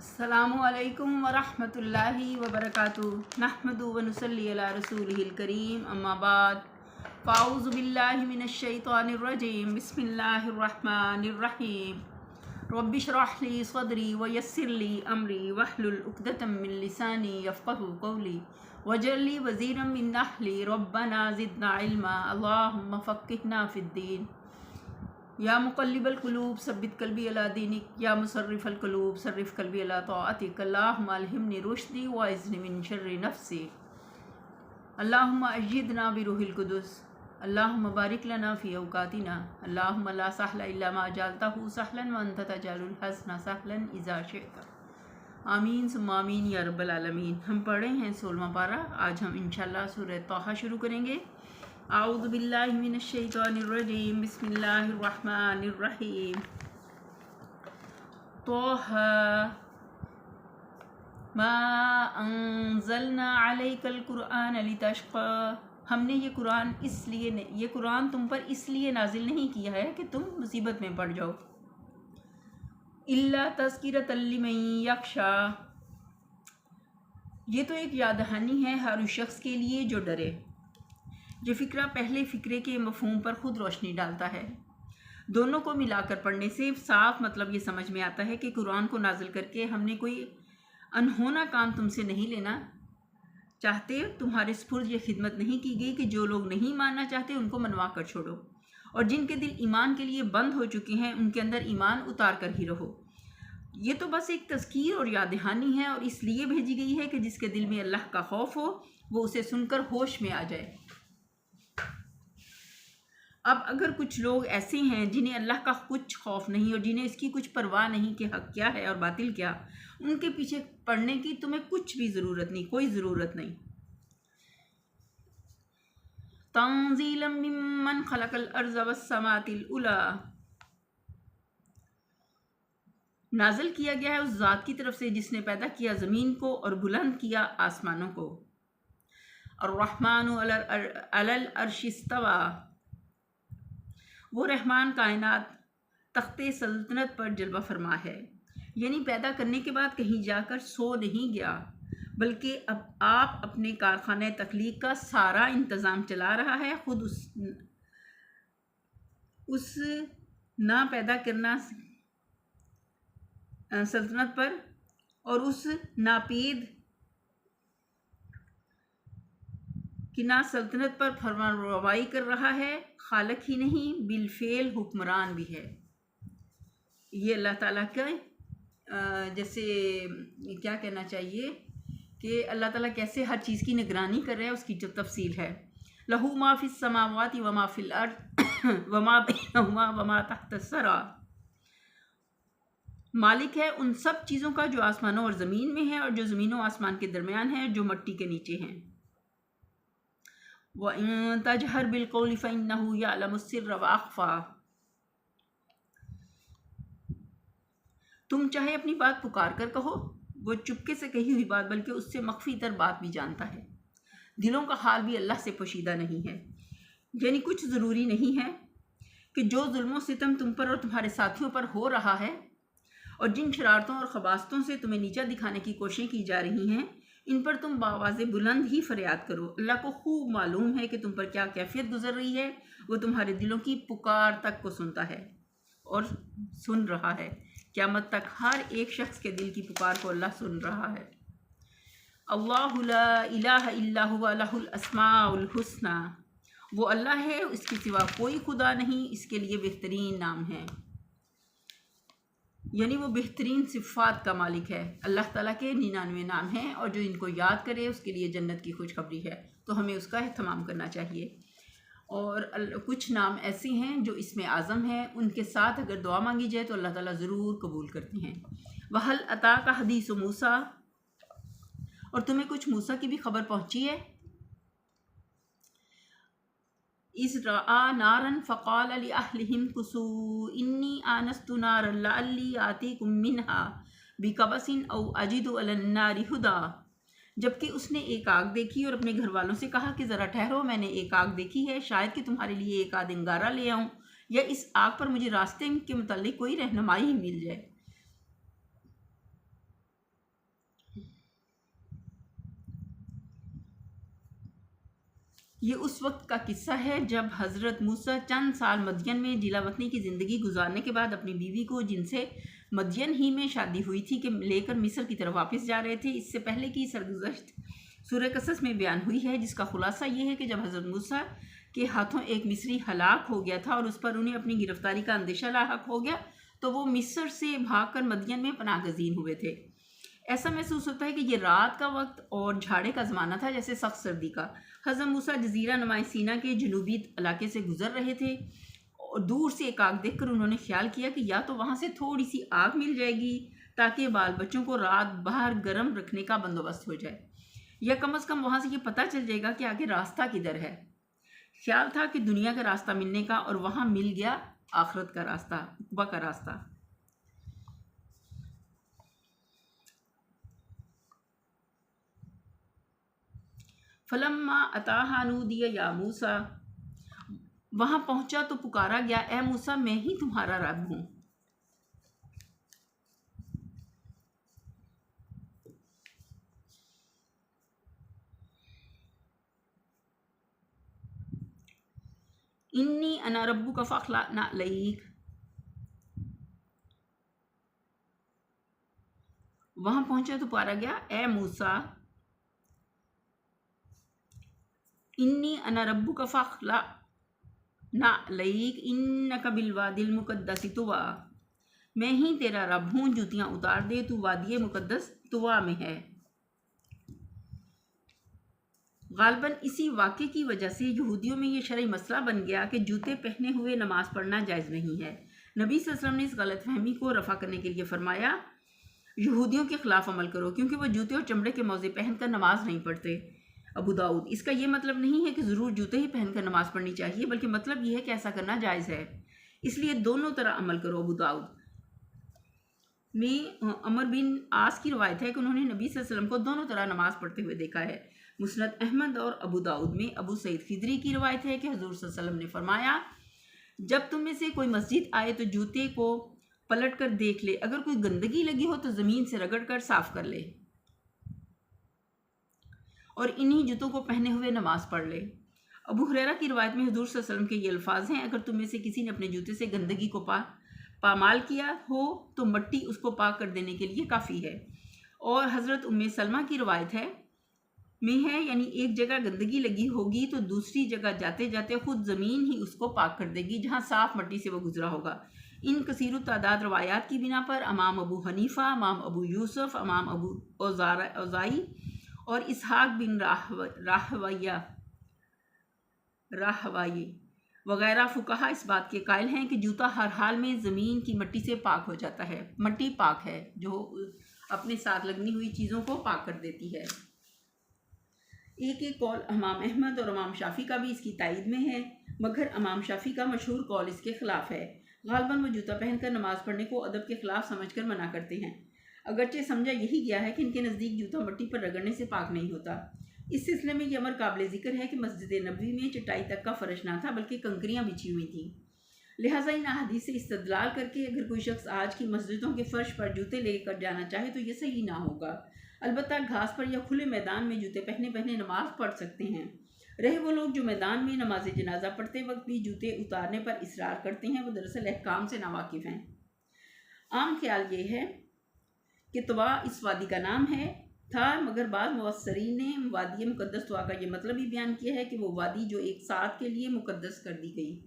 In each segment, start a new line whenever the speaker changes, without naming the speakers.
السلام علیکم ورحمۃ اللہ وبرکاتہ نحمدہ ونصلی علی رسولہ الکریم اما بعد فاعوذ باللہ من الشیطان الرجیم بسم اللہ الرحمن الرحیم رب اشرح لی صدری ویسر لی امری واحلل عقدۃ من لسانی یفقہوا قولی واجعل لی وزیرا من اہلی ربنا زدنا علما اللہم فقہنا فی الدین یا مقلب القلوب ثبت قلبی علی دینک یا مصرف القلوب صرف قلبی علی طاعتک اللہم الہمنی رشدی واعذنی من شر نفسی اللہم ایدنا بروح القدس اللہم بارک لنا فی اوقاتنا اللہم لا سہل الا ما جعلتہ سہلا وانت تجعل الحزن سہلا اذا شئت آمین ثم آمین یا رب العالمین۔ ہم پڑھے ہیں 16واں پارہ، آج ہم انشاءاللہ سورہ طٰہٰ شروع کریں گے۔ اعوذ باللہ من الشیطان الرجیم بسم اللہ الرحمن الرحیم۔ طٰہٰ ما انزلنا علیک القرآن لتشقی، ہم نے یہ قرآن تم پر اس لیے نازل نہیں کیا ہے کہ تم مصیبت میں پڑ جاؤ۔ الا تذکرۃ لمن یخشی، یہ تو ایک یاد دہانی ہے ہر اس شخص کے لیے جو ڈرے۔ یہ فقرہ پہلے فقرے کے مفہوم پر خود روشنی ڈالتا ہے۔ دونوں کو ملا کر پڑھنے سے صاف مطلب یہ سمجھ میں آتا ہے کہ قرآن کو نازل کر کے ہم نے کوئی انہونا کام تم سے نہیں لینا چاہتے، تمہارے سپرد یہ خدمت نہیں کی گئی کہ جو لوگ نہیں ماننا چاہتے ان کو منوا کر چھوڑو، اور جن کے دل ایمان کے لیے بند ہو چکے ہیں ان کے اندر ایمان اتار کر ہی رہو۔ یہ تو بس ایک تذکیر اور یاد دہانی ہے، اور اس لیے بھیجی گئی ہے کہ جس کے دل میں اللہ کا خوف ہو وہ اسے سن کر ہوش میں آ جائے۔ اب اگر کچھ لوگ ایسے ہیں جنہیں اللہ کا کچھ خوف نہیں اور جنہیں اس کی کچھ پرواہ نہیں کہ حق کیا ہے اور باطل کیا، ان کے پیچھے پڑنے کی تمہیں کچھ بھی ضرورت نہیں، کوئی ضرورت نہیں۔ تنزیلا ممن خلق الارض والسماوات العلی، نازل کیا گیا ہے اس ذات کی طرف سے جس نے پیدا کیا زمین کو اور بلند کیا آسمانوں کو۔ الرحمن علی العرش استوی، وہ رحمان کائنات تخت سلطنت پر جلوہ فرما ہے، یعنی پیدا کرنے کے بعد کہیں جا کر سو نہیں گیا، بلکہ اب آپ اپنے کارخانہ تخلیق کا سارا انتظام چلا رہا ہے، خود اس نہ پیدا کرنا سلطنت پر اور اس ناپید کہ نہ سلطنت پر فرمان روائی کر رہا ہے، خالق ہی نہیں بالفعل حکمران بھی ہے۔ یہ اللہ تعالیٰ کا جیسے کیا کہنا چاہیے کہ اللہ تعالیٰ کیسے ہر چیز کی نگرانی کر رہے ہیں، اس کی جو تفصیل ہے۔ لہو ما فی السماوات وما فی الارض وما بینہما وما تحت الثری، مالک ہے ان سب چیزوں کا جو آسمانوں اور زمین میں ہے اور جو زمین و آسمان کے درمیان ہے، جو مٹی کے نیچے ہیں۔ وَإِن تَجْهَرْ بِالْقَوْلِ فَإِنَّهُ يَعْلَمُ السِّرَّ وَأَخْفَى، تم چاہے اپنی بات پکار کر کہو، وہ چپکے سے کہی ہوئی بات بلکہ اس سے مخفی تر بات بھی جانتا ہے۔ دلوں کا حال بھی اللہ سے پوشیدہ نہیں ہے، یعنی کچھ ضروری نہیں ہے کہ جو ظلم و ستم تم پر اور تمہارے ساتھیوں پر ہو رہا ہے اور جن شرارتوں اور خباثتوں سے تمہیں نیچا دکھانے کی کوششیں کی جا رہی ہیں، ان پر تم بآواز بلند ہی فریاد کرو۔ اللہ کو خوب معلوم ہے کہ تم پر کیا کیفیت گزر رہی ہے، وہ تمہارے دلوں کی پکار تک کو سنتا ہے اور سن رہا ہے۔ قیامت تک ہر ایک شخص کے دل کی پکار کو اللہ سن رہا ہے۔ اللہ لا الہ الا هو لہ الاسماء الحسنی، وہ اللہ ہے، اس کے سوا کوئی خدا نہیں، اس کے لیے بہترین نام ہے، یعنی وہ بہترین صفات کا مالک ہے۔ اللہ تعالیٰ کے 99 نام ہیں اور جو ان کو یاد کرے اس کے لیے جنت کی خوشخبری ہے، تو ہمیں اس کا اہتمام کرنا چاہیے۔ اور کچھ نام ایسے ہیں جو اسم اعظم ہیں، ان کے ساتھ اگر دعا مانگی جائے تو اللہ تعالیٰ ضرور قبول کرتے ہیں۔ وَهَلْ أَتَاكَ حَدِيثُ مُوسیٰ، اور تمہیں کچھ موسیٰ کی بھی خبر پہنچی ہے؟ اِذْ رَأَىٰ نَارًا فَقَالَ لِأَهْلِهِمْ كُثُوا إِنِّي آنَسْتُ نَارًا لَعَلِّي آتِيكُم مِّنْهَا بِقَبَسٍ أَوْ أَجِدُ عَلَى النَّارِ هُدًى، جبکہ اس نے ایک آگ دیکھی اور اپنے گھر والوں سے کہا کہ ذرا ٹھہرو، میں نے ایک آگ دیکھی ہے، شاید کہ تمہارے لیے ایک آدھ انگارہ لے آؤں یا اس آگ پر مجھے راستے کے متعلق کوئی رہنمائی ہی مل جائے۔ یہ اس وقت کا قصہ ہے جب حضرت موسیٰ چند سال مدین میں جلا وطنی کی زندگی گزارنے کے بعد اپنی بیوی کو، جن سے مدین ہی میں شادی ہوئی تھی، کہ لے کر مصر کی طرف واپس جا رہے تھے۔ اس سے پہلے کی سرگزشت سورہ قصص میں بیان ہوئی ہے، جس کا خلاصہ یہ ہے کہ جب حضرت موسیٰ کے ہاتھوں ایک مصری ہلاک ہو گیا تھا اور اس پر انہیں اپنی گرفتاری کا اندیشہ لاحق ہو گیا، تو وہ مصر سے بھاگ کر مدین میں پناہ گزین ہوئے تھے۔ ایسا محسوس ہوتا ہے کہ یہ رات کا وقت اور جھاڑے کا زمانہ تھا، جیسے سخت سردی کا۔ حضرت موسیٰ جزیرہ نمائے سینا کے جنوبی علاقے سے گزر رہے تھے اور دور سے ایک آگ دیکھ کر انہوں نے خیال کیا کہ یا تو وہاں سے تھوڑی سی آگ مل جائے گی تاکہ بال بچوں کو رات باہر گرم رکھنے کا بندوبست ہو جائے، یا کم از کم وہاں سے یہ پتہ چل جائے گا کہ آگے راستہ کدھر ہے۔ خیال تھا کہ دنیا کا راستہ ملنے کا، اور وہاں مل گیا آخرت کا راستہ، عقبہ کا راستہ۔ فلما اتاہا نودی یا موسیٰ، وہاں پہنچا تو پکارا گیا، اے موسیٰ میں ہی تمہارا رب ہوں۔ انی انا ربک فاخلع علیک، وہاں پہنچا تو پکارا گیا، اے موسیٰ انی انا ربک فاخلع علیک انک بالوادی المقدس طویٰ، میں ہی تیرا رب ہوں، جوتیاں اتار دے، تو وادی مقدس طویٰ میں ہے۔ غالباً اسی واقعے کی وجہ سے یہودیوں میں یہ شرعی مسئلہ بن گیا کہ جوتے پہنے ہوئے نماز پڑھنا جائز نہیں ہے۔ نبی صلی اللہ علیہ وسلم نے اس غلط فہمی کو رفع کرنے کے لیے فرمایا، یہودیوں کے خلاف عمل کرو کیونکہ وہ جوتے اور چمڑے کے موزے پہن کر نماز نہیں پڑھتے۔ ابو داؤد۔ اس کا یہ مطلب نہیں ہے کہ ضرور جوتے ہی پہن کر نماز پڑھنی چاہیے، بلکہ مطلب یہ ہے کہ ایسا کرنا جائز ہے، اس لیے دونوں طرح عمل کرو۔ ابو داؤد میں عمر بن عاص کی روایت ہے کہ انہوں نے نبی صلی اللہ علیہ وسلم کو دونوں طرح نماز پڑھتے ہوئے دیکھا ہے۔ مسند احمد اور ابو داؤد میں ابو سعید خدری کی روایت ہے کہ حضور صلی اللہ علیہ وسلم نے فرمایا، جب تم میں سے کوئی مسجد آئے تو جوتے کو پلٹ کر دیکھ لے، اگر کوئی گندگی لگی ہو تو زمین سے رگڑ کر صاف کر لے اور انہی جوتوں کو پہنے ہوئے نماز پڑھ لے۔ ابو ہریرہ کی روایت میں حضور صلی اللہ علیہ وسلم کے یہ الفاظ ہیں، اگر تم میں سے کسی نے اپنے جوتے سے گندگی کو پامال کیا ہو تو مٹی اس کو پاک کر دینے کے لیے کافی ہے۔ اور حضرت ام سلمہ کی روایت میں ہے، یعنی ایک جگہ گندگی لگی ہوگی تو دوسری جگہ جاتے جاتے خود زمین ہی اس کو پاک کر دے گی جہاں صاف مٹی سے وہ گزرا ہوگا۔ ان کثیر التعداد روایات کی بنا پر امام ابو حنیفہ، امام ابو یوسف، امام ابو اوزائی اور اسحاق بن راہویہ وغیرہ فقہا اس بات کے قائل ہیں کہ جوتا ہر حال میں زمین کی مٹی سے پاک ہو جاتا ہے۔ مٹی پاک ہے جو اپنے ساتھ لگنی ہوئی چیزوں کو پاک کر دیتی ہے۔ ایک قول امام احمد اور امام شافعی کا بھی اس کی تائید میں ہے، مگر امام شافعی کا مشہور قول اس کے خلاف ہے۔ غالباً وہ جوتا پہن کر نماز پڑھنے کو ادب کے خلاف سمجھ کر منع کرتے ہیں، اگرچہ سمجھا یہی گیا ہے کہ ان کے نزدیک جوتا مٹی پر رگڑنے سے پاک نہیں ہوتا۔ اس سلسلے میں یہ امر قابل ذکر ہے کہ مسجد نبوی میں چٹائی تک کا فرش نہ تھا بلکہ کنکریاں بچھی ہوئی تھیں، لہٰذا ان احادیث سے استدلال کر کے اگر کوئی شخص آج کی مسجدوں کے فرش پر جوتے لے کر جانا چاہے تو یہ صحیح نہ ہوگا۔ البتہ گھاس پر یا کھلے میدان میں جوتے پہنے نماز پڑھ سکتے ہیں۔ رہے وہ لوگ جو میدان میں نماز جنازہ پڑھتے وقت بھی جوتے اتارنے پر اصرار کرتے ہیں، وہ دراصل احکام سے ناواقف ہیں۔ عام خیال یہ ہے کہ طویٰ اس وادی کا نام تھا، مگر بعض مفسرین نے وادی مقدس طویٰ کا یہ مطلب ہی بیان کیا ہے کہ وہ وادی جو ایک ساتھ کے لیے مقدس کر دی گئی۔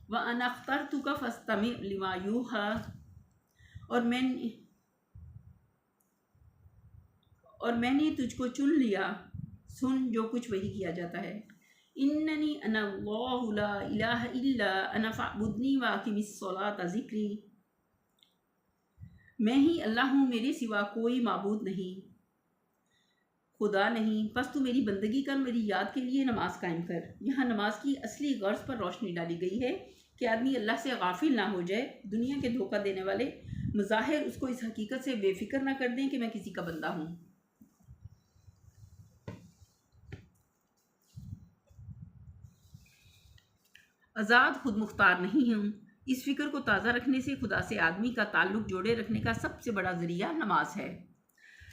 وَأَنَا اخْتَرْتُكَ فَاسْتَمِعْ لِمَا يُوحَىٰ، اور میں نے تجھ کو چن لیا، سن جو کچھ وحی کیا جاتا ہے۔ اِنَّنِي أَنَا اللَّهُ لَا إِلَٰهَ إِلَّا أَنَا فَاعْبُدْنِي وَأَقِمِ الصَّلَاةَ ذِكْرِي، میں ہی اللہ ہوں، میرے سوا کوئی معبود نہیں، خدا نہیں، پس تو میری بندگی کر، میری یاد کے لیے نماز قائم کر۔ یہاں نماز کی اصلی غرض پر روشنی ڈالی گئی ہے کہ آدمی اللہ سے غافل نہ ہو جائے، دنیا کے دھوکہ دینے والے مظاہر اس کو اس حقیقت سے بے فکر نہ کر دیں کہ میں کسی کا بندہ ہوں۔ آزاد خود مختار نہیں ہوں، اس فکر کو تازہ رکھنے سے خدا سے آدمی کا تعلق جوڑے رکھنے کا سب سے بڑا ذریعہ نماز ہے۔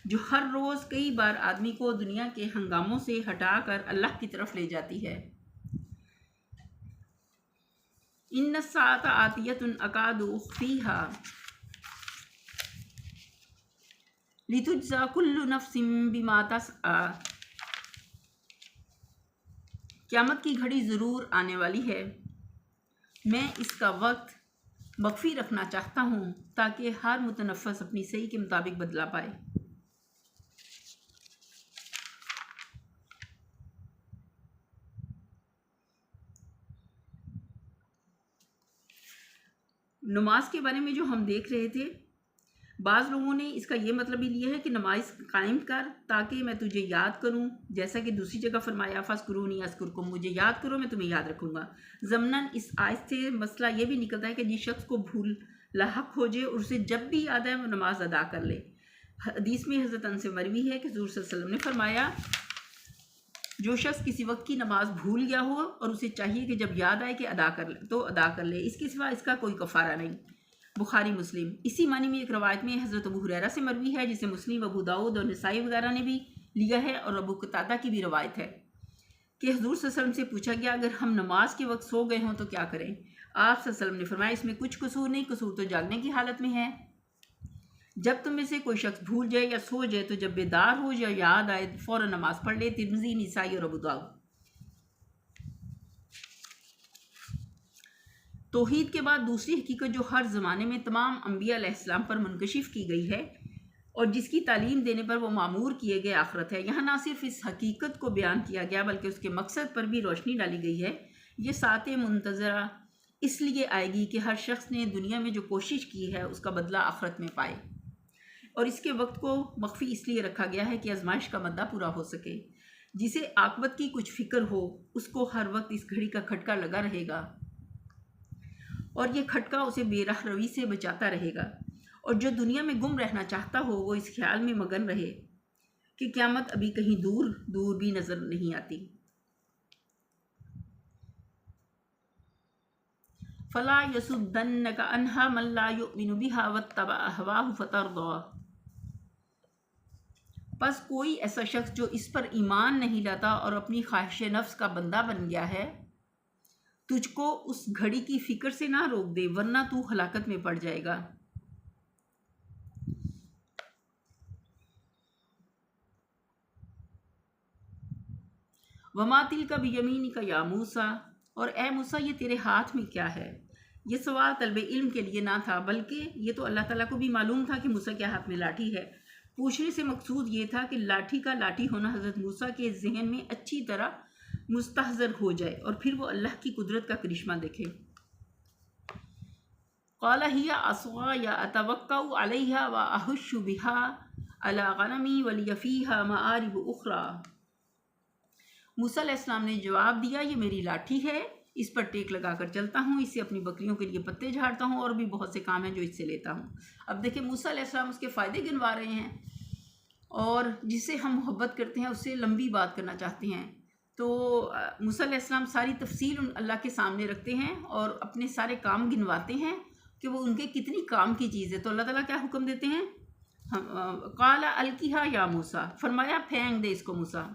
جو ہر روز کئی بار آدمی کو دنیا کے ہنگاموں سے ہٹا کر اللہ کی طرف لے جاتی ہے۔ ان الساعۃ آتیۃ اکاد اخفیها لتجزی کل نفس بما تسعی، قیامت کی گھڑی ضرور آنے والی ہے، میں اس کا وقت مخفی رکھنا چاہتا ہوں تاکہ ہر متنفس اپنی صحیح کے مطابق بدلہ پائے۔ نماز کے بارے میں جو ہم دیکھ رہے تھے، بعض لوگوں نے اس کا یہ مطلب بھی لیا ہے کہ نماز قائم کر تاکہ میں تجھے یاد کروں، جیسا کہ دوسری جگہ فرمایا فاذکرونی اذکرکم، مجھے یاد کرو میں تمہیں یاد رکھوں گا۔ ضمناً اس آیت سے مسئلہ یہ بھی نکلتا ہے کہ جس شخص کو بھول لاحق ہو جائے اور اسے جب بھی یاد آئے وہ نماز ادا کر لے۔ حدیث میں حضرت انس سے مروی ہے کہ حضور صلی اللہ علیہ وسلم نے فرمایا جو شخص کسی وقت کی نماز بھول گیا ہو اور اسے چاہیے کہ جب یاد آئے کہ ادا کر لے تو ادا کر لے، اس کے سوا اس کا کوئی کفارہ نہیں۔ بخاری مسلم۔ اسی معنی میں ایک روایت میں حضرت ابو ہریرہ سے مروی ہے جسے مسلم، ابو داؤد اور نسائی وغیرہ نے بھی لیا ہے، اور ابو قتادہ کی بھی روایت ہے کہ حضور صلی اللہ علیہ وسلم سے پوچھا گیا اگر ہم نماز کے وقت سو گئے ہوں تو کیا کریں؟ آپ صلی اللہ علیہ وسلم نے فرمایا اس میں کچھ قصور نہیں، قصور تو جاگنے کی حالت میں ہے۔ جب تم میں سے کوئی شخص بھول جائے یا سو جائے تو جب بیدار ہو یا یاد آئے فوراً نماز پڑھ لے۔ ترمذی، نسائی اور ابو داؤد۔ توحید کے بعد دوسری حقیقت جو ہر زمانے میں تمام انبیاء علیہ السلام پر منکشف کی گئی ہے اور جس کی تعلیم دینے پر وہ مامور کیے گئے آخرت ہے۔ یہاں نہ صرف اس حقیقت کو بیان کیا گیا بلکہ اس کے مقصد پر بھی روشنی ڈالی گئی ہے۔ یہ ساعت منتظرہ اس لیے آئے گی کہ ہر شخص نے دنیا میں جو کوشش کی ہے اس کا بدلہ آخرت میں پائے، اور اس کے وقت کو مخفی اس لیے رکھا گیا ہے کہ آزمائش کا مدہ پورا ہو سکے۔ جسے عاقبت کی کچھ فکر ہو اس کو ہر وقت اس گھڑی کا کھٹکا لگا رہے گا، اور یہ کھٹکا اسے بے راہ روی سے بچاتا رہے گا، اور جو دنیا میں گم رہنا چاہتا ہو وہ اس خیال میں مگن رہے کہ قیامت ابھی کہیں دور دور بھی نظر نہیں آتی۔ فلا یصدنک عنہا من لا یؤمن بہا واتبع ہواہ فترضی، پس کوئی ایسا شخص جو اس پر ایمان نہیں لاتا اور اپنی خواہش نفس کا بندہ بن گیا ہے تجھ کو اس گھڑی کی فکر سے نہ روک دے ورنہ تو ہلاکت میں پڑ جائے گا۔ وما تلک بیمینک یا موسیٰ، اور اے موسیٰ یہ تیرے ہاتھ میں کیا ہے؟ یہ سوال طلب علم کے لیے نہ تھا بلکہ یہ تو اللہ تعالیٰ کو بھی معلوم تھا کہ موسیٰ کے ہاتھ میں لاٹھی ہے۔ پوچھنے سے مقصود یہ تھا کہ لاٹھی کا لاٹھی ہونا حضرت موسیٰ کے ذہن میں اچھی طرح مستحضر ہو جائے اور پھر وہ اللہ کی قدرت کا کرشمہ دیکھے۔ قال ہی عصای اتوکأ علیہا واہش بہا علی غنمی ولی فیہا مآرب اخری، موسیٰ علیہ السلام نے جواب دیا یہ میری لاٹھی ہے، اس پر ٹیک لگا کر چلتا ہوں، اس سے اپنی بکریوں کے لیے پتے جھاڑتا ہوں اور بھی بہت سے کام ہیں جو اس سے لیتا ہوں۔ اب دیکھیں موسیٰ علیہ السلام اس کے فائدے گنوا رہے ہیں، اور جس سے ہم محبت کرتے ہیں اس سے لمبی بات کرنا چاہتے ہیں تو موسیٰ علیہ السلام ساری تفصیل اللہ کے سامنے رکھتے ہیں اور اپنے سارے کام گنواتے ہیں کہ وہ ان کے کتنی کام کی چیز ہے۔ تو اللہ تعالیٰ کیا حکم دیتے ہیں؟ قال القیہا یا موسیٰ، فرمایا پھینک دے اس کو موسیٰ۔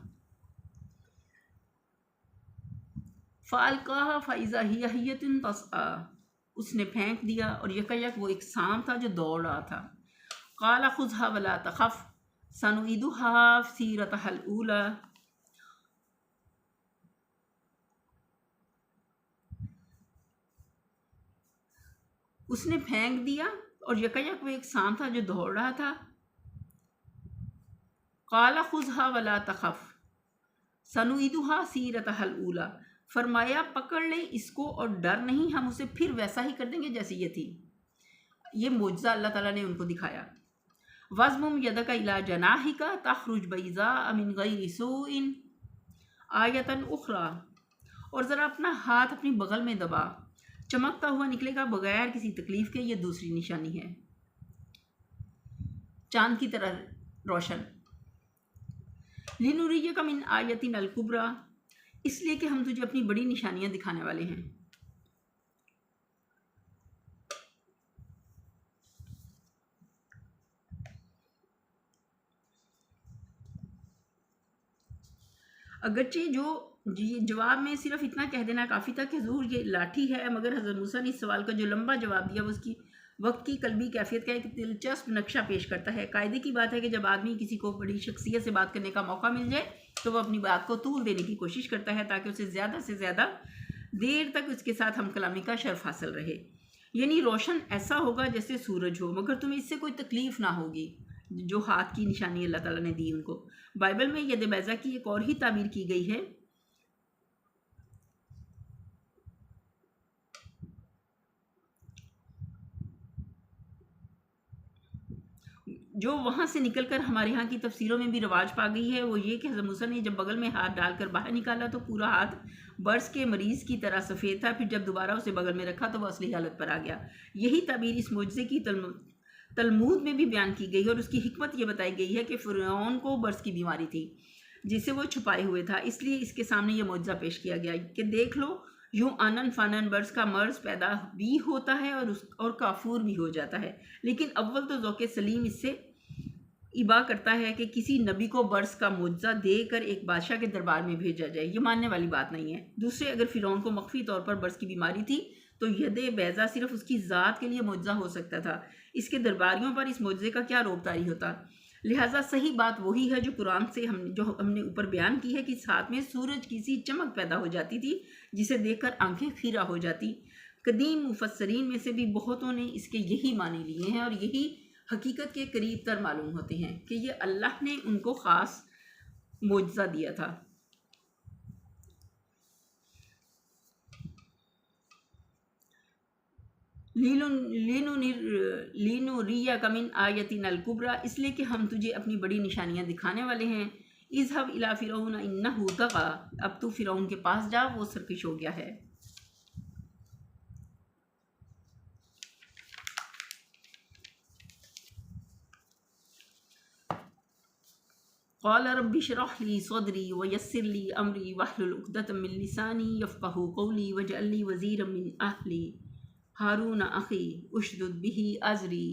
فَأَلْقَاهَا فَإِذَا هِيَ حَيَّةٌ تَسْعَىٰ، اس نے پھینک دیا اور یکایک وہ ایک سانپ تھا جو دوڑ رہا تھا۔ قَالَ خُذْهَا وَلَا تَخَفْ سَنُعِيدُهَا سِيرَتَهَا الْأُولَىٰ، اس نے پھینک دیا اور یکایک وہ ایک سانپ تھا جو دوڑ رہا تھا۔ قَالَ خُذْهَا وَلَا تَخَفْ سَنُعِيدُهَا سِيرَتَهَا الْأُولَىٰ، فرمایا پکڑ لے اس کو اور ڈر نہیں، ہم اسے پھر ویسا ہی کر دیں گے جیسے یہ تھی۔ یہ معجزہ اللہ تعالیٰ نے ان کو دکھایا۔ وَاضْمُمْ يَدَكَ إِلَىٰ جَنَاحِكَ تَخْرُجْ بَيْضَاءَ مِنْ غَيْرِ سُوءٍ آیَةً أُخْرَىٰ، اور ذرا اپنا ہاتھ اپنی بغل میں دبا، چمکتا ہوا نکلے گا بغیر کسی تکلیف کے، یہ دوسری نشانی ہے، چاند کی طرح روشن۔ لِنُرِيَّكَ مِنْ آیَتِنَا الْكُبْرىٰ، اس لیے کہ ہم تجھے اپنی بڑی نشانیاں دکھانے والے ہیں۔ اگرچہ جواب میں صرف اتنا کہہ دینا کافی تھا کہ حضور یہ لاٹھی ہے، مگر حضرت موسیٰ نے اس سوال کا جو لمبا جواب دیا وہ اس کی وقت کی قلبی کیفیت کا ایک دلچسپ نقشہ پیش کرتا ہے۔ قاعدے کی بات ہے کہ جب آدمی کسی کو بڑی شخصیت سے بات کرنے کا موقع مل جائے تو وہ اپنی بات کو طول دینے کی کوشش کرتا ہے تاکہ اسے زیادہ سے زیادہ دیر تک اس کے ساتھ ہم کلامی کا شرف حاصل رہے۔ یعنی روشن ایسا ہوگا جیسے سورج ہو، مگر تمہیں اس سے کوئی تکلیف نہ ہوگی، جو ہاتھ کی نشانی اللہ تعالیٰ نے دی ان کو۔ بائبل میں ید بیضا کی ایک اور ہی تعبیر کی گئی ہے، جو وہاں سے نکل کر ہمارے ہاں کی تفسیروں میں بھی رواج پا گئی ہے۔ وہ یہ کہ حضرت موسیٰ نے جب بغل میں ہاتھ ڈال کر باہر نکالا تو پورا ہاتھ برس کے مریض کی طرح سفید تھا، پھر جب دوبارہ اسے بغل میں رکھا تو وہ اصلی حالت پر آ گیا۔ یہی تعبیر اس معجزے کی تلمود میں بھی بیان کی گئی ہے، اور اس کی حکمت یہ بتائی گئی ہے کہ فرعون کو برس کی بیماری تھی جسے وہ چھپائے ہوئے تھا، اس لیے اس کے سامنے یہ معجزہ پیش کیا گیا کہ دیکھ لو، یوں آنن فانن برس کا مرض پیدا بھی ہوتا ہے اور کافور بھی ہو جاتا ہے، لیکن اول تو ذوق سلیم اس سے ابا کرتا ہے کہ کسی نبی کو برس کا معجزہ دے کر ایک بادشاہ کے دربار میں بھیجا جائے، یہ ماننے والی بات نہیں ہے۔ دوسرے، اگر فرعون کو مخفی طور پر برس کی بیماری تھی تو ید بیضا صرف اس کی ذات کے لیے معجزہ ہو سکتا تھا، اس کے درباریوں پر اس معجزے کا کیا روب طاری ہوتا؟ لہٰذا صحیح بات وہی ہے جو قرآن سے ہم نے اوپر بیان کی ہے کہ اس ہاتھ میں سورج کی سی چمک پیدا ہو جاتی تھی جسے دیکھ کر آنکھیں خیرہ ہو جاتی۔ قدیم مفسرین میں سے بھی بہتوں نے اس کے یہی معنی لیے ہیں، اور یہی حقیقت کے قریب تر معلوم ہوتے ہیں کہ یہ اللہ نے ان کو خاص معجزہ دیا تھا۔ لِنُرِيَكَ مِنْ آیَتِنَا الْكُبْرىٰ، اس لیے کہ ہم تجھے اپنی بڑی نشانیاں دکھانے والے ہیں۔ اذهب إِلَىٰ فِرْعَوْنَ إِنَّهُ طَغَىٰ، اب تو فرعون کے پاس جا، وہ سرکش ہو گیا ہے۔ قَالَ رَبِّ اشْرَحْ لِي صَدْرِي وَيَسِّرْ لِي أَمْرِي وَاحْلُلْ عُقْدَةً مِّن لِّسَانِي يَفْقَهُوا قَوْلِي وَاجْعَل لِّي وَزِيرًا مِّنْ أَهْلِي هَارُونَ أَخِي أُشْدُدْ بِهِ أَزْرِي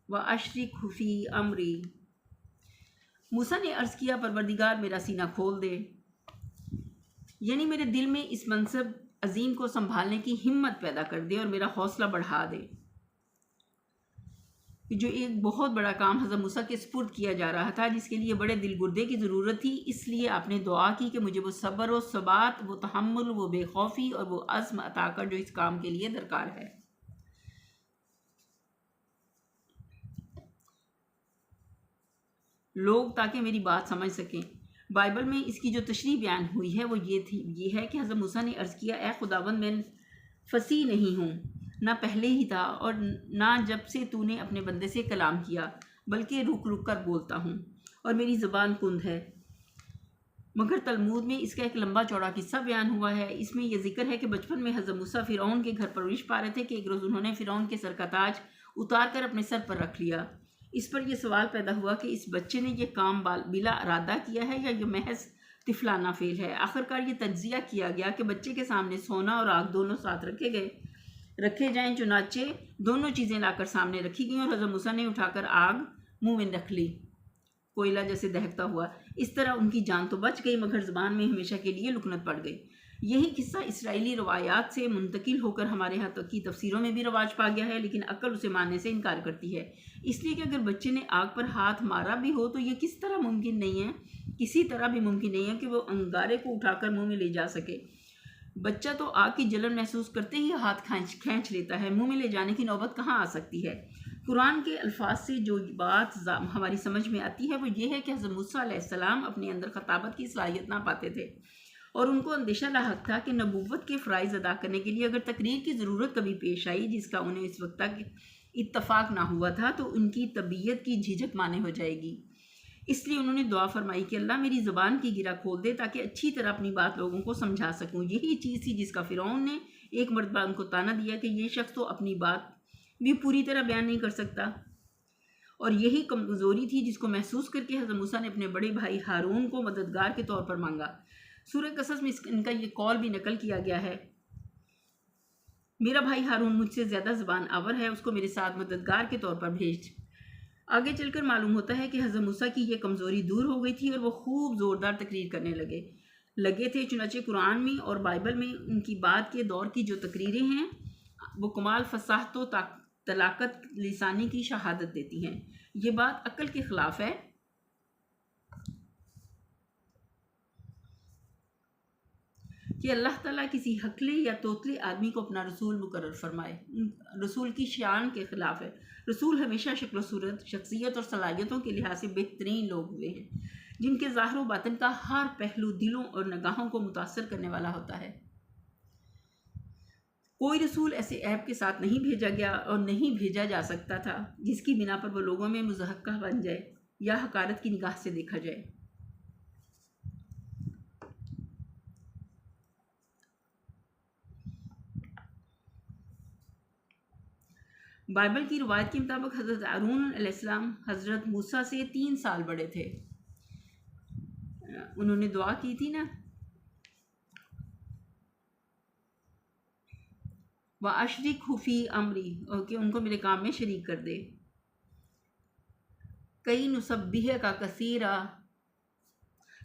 وَأَشْرِكْهُ فِي أَمْرِي۔ موسیٰ نے عرض کیا، پروردگار میرا سینہ کھول دے، یعنی میرے دل میں اس منصب عظیم کو سنبھالنے کی ہمت پیدا کر دے اور میرا حوصلہ بڑھا دے۔ جو ایک بہت بڑا کام حضرت موسیٰ کے سپرد کیا جا رہا تھا، جس کے لیے بڑے دل گردے کی ضرورت تھی، اس لیے آپ نے دعا کی کہ مجھے وہ صبر و ثبات، وہ تحمل، وہ بے خوفی اور وہ عزم عطا کر جو اس کام کے لیے درکار ہے۔ لوگ تاکہ میری بات سمجھ سکیں۔ بائبل میں اس کی جو تشریح بیان ہوئی ہے وہ یہ ہے کہ حضرت موسیٰ نے عرض کیا، اے خداوند، میں فصیح نہیں ہوں، نہ پہلے ہی تھا اور نہ جب سے تو نے اپنے بندے سے کلام کیا، بلکہ رک رک کر بولتا ہوں اور میری زبان کند ہے۔ مگر تلمود میں اس کا ایک لمبا چوڑا قصہ بیان ہوا ہے۔ اس میں یہ ذکر ہے کہ بچپن میں حضرت موسیٰ فرعون کے گھر پرورش پا رہے تھے کہ ایک روز انہوں نے فرعون کے سر کا تاج اتار کر اپنے سر پر رکھ لیا۔ اس پر یہ سوال پیدا ہوا کہ اس بچے نے یہ کام بلا ارادہ کیا ہے یا یہ محض طفلانہ فعل ہے۔ آخرکار یہ تجزیہ کیا گیا کہ بچے کے سامنے سونا اور آگ دونوں ساتھ رکھے جائیں، چنانچہ دونوں چیزیں لا کر سامنے رکھی گئیں اور حضرت موسیٰ نے اٹھا کر آگ منہ میں رکھ لی، کوئلہ جیسے دہکتا ہوا۔ اس طرح ان کی جان تو بچ گئی مگر زبان میں ہمیشہ کے لیے لکنت پڑ گئی۔ یہی قصہ اسرائیلی روایات سے منتقل ہو کر ہمارے یہاں تک کی تفسیروں میں بھی رواج پا گیا ہے، لیکن عقل اسے ماننے سے انکار کرتی ہے، اس لیے کہ اگر بچے نے آگ پر ہاتھ مارا بھی ہو تو یہ کس طرح ممکن نہیں ہے، کسی طرح بھی ممکن نہیں ہے کہ وہ انگارے کو اٹھا کر منہ میں لے جا سکے۔ بچہ تو آگ کی جلن محسوس کرتے ہی ہاتھ کھینچ لیتا ہے، منہ میں لے جانے کی نوبت کہاں آ سکتی ہے؟ قرآن کے الفاظ سے جو بات ہماری سمجھ میں آتی ہے وہ یہ ہے کہ حضرت موسیٰ علیہ السلام اپنے اندر خطابت کی صلاحیت نہ پاتے تھے، اور ان کو اندیشہ لاحق تھا کہ نبوت کے فرائض ادا کرنے کے لیے اگر تقریر کی ضرورت کبھی پیش آئی جس کا انہیں اس وقت تک اتفاق نہ ہوا تھا تو ان کی طبیعت کی جھجک مانے ہو جائے گی۔ اس لیے انہوں نے دعا فرمائی کہ اللہ میری زبان کی گرہ کھول دے تاکہ اچھی طرح اپنی بات لوگوں کو سمجھا سکوں۔ یہی چیز تھی جس کا فرعون نے ایک مرتبہ ان کو طعنہ دیا کہ یہ شخص تو اپنی بات بھی پوری طرح بیان نہیں کر سکتا، اور یہی کمزوری تھی جس کو محسوس کر کے حضرت موسیٰ نے اپنے بڑے بھائی ہارون کو مددگار کے طور پر مانگا۔ سورہ قصص میں ان کا یہ قول بھی نقل کیا گیا ہے، میرا بھائی ہارون مجھ سے زیادہ زبان آور ہے، اس کو میرے ساتھ مددگار کے طور پر بھیج۔ آگے چل کر معلوم ہوتا ہے کہ حضرت موسیٰ کی یہ کمزوری دور ہو گئی تھی اور وہ خوب زوردار تقریر کرنے لگے۔ لگے تھے۔ چنانچہ قرآن میں اور بائبل میں ان کی بعد کے دور کی جو تقریریں ہیں وہ کمال فصاحت و طلاقت لسانی کی شہادت دیتی ہیں۔ یہ بات عقل کے خلاف ہے کہ اللہ تعالیٰ کسی حقلے یا توتلے آدمی کو اپنا رسول مقرر فرمائے، رسول کی شان کے خلاف ہے۔ رسول ہمیشہ شکل و صورت، شخصیت اور صلاحیتوں کے لحاظ سے بہترین لوگ ہوئے ہیں، جن کے ظاہر و باطن کا ہر پہلو دلوں اور نگاہوں کو متاثر کرنے والا ہوتا ہے۔ کوئی رسول ایسے عیب کے ساتھ نہیں بھیجا گیا اور نہیں بھیجا جا سکتا تھا جس کی بنا پر وہ لوگوں میں مضحکہ بن جائے یا حقارت کی نگاہ سے دیکھا جائے۔ بائبل کی روایت کے مطابق حضرت ہارون علیہ السلام حضرت موسیٰ سے 3 سال بڑے تھے۔ انہوں نے دعا کی تھی نا، وَأَشْرِكْهُ فِي أَمْرِي، اور کہ ان کو میرے کام میں شریک کر دے۔ کئی نُسَبِّحَكَ كَثِيرًا،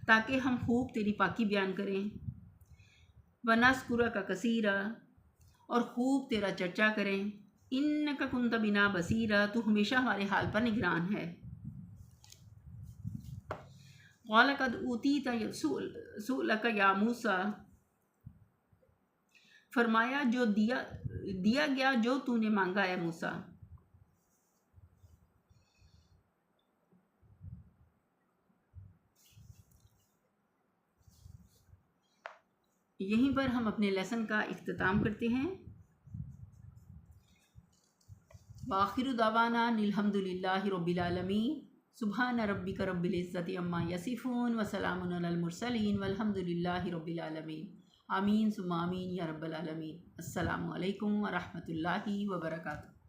تاکہ ہم خوب تیری پاکی بیان کریں، وَنَذْكُرَكَ كَثِيرًا، اور خوب تیرا چرچا کریں، اِنَّكَ كُنتَ بِنَا بَصِيرًا، تو ہمیشہ ہمارے حال پر نگران ہے۔ قَالَ قَدْ أُوتِيتَ سُؤْلَكَ يَا مُوسَىٰ، فرمایا جو دیا گیا جو تو نے مانگا ہے موسیٰ۔ یہیں پر ہم اپنے لیسن کا اختتام کرتے ہیں۔ وآخر دعوانا الحمد للہ رب العالمین، سبحان ربک رب العزت عما یصفون وسلام علی المرسلین والحمد للہ رب العالمین۔ آمین ثم آمین یا رب العالمین۔ السلام علیکم ورحمۃ اللہ وبرکاتہ۔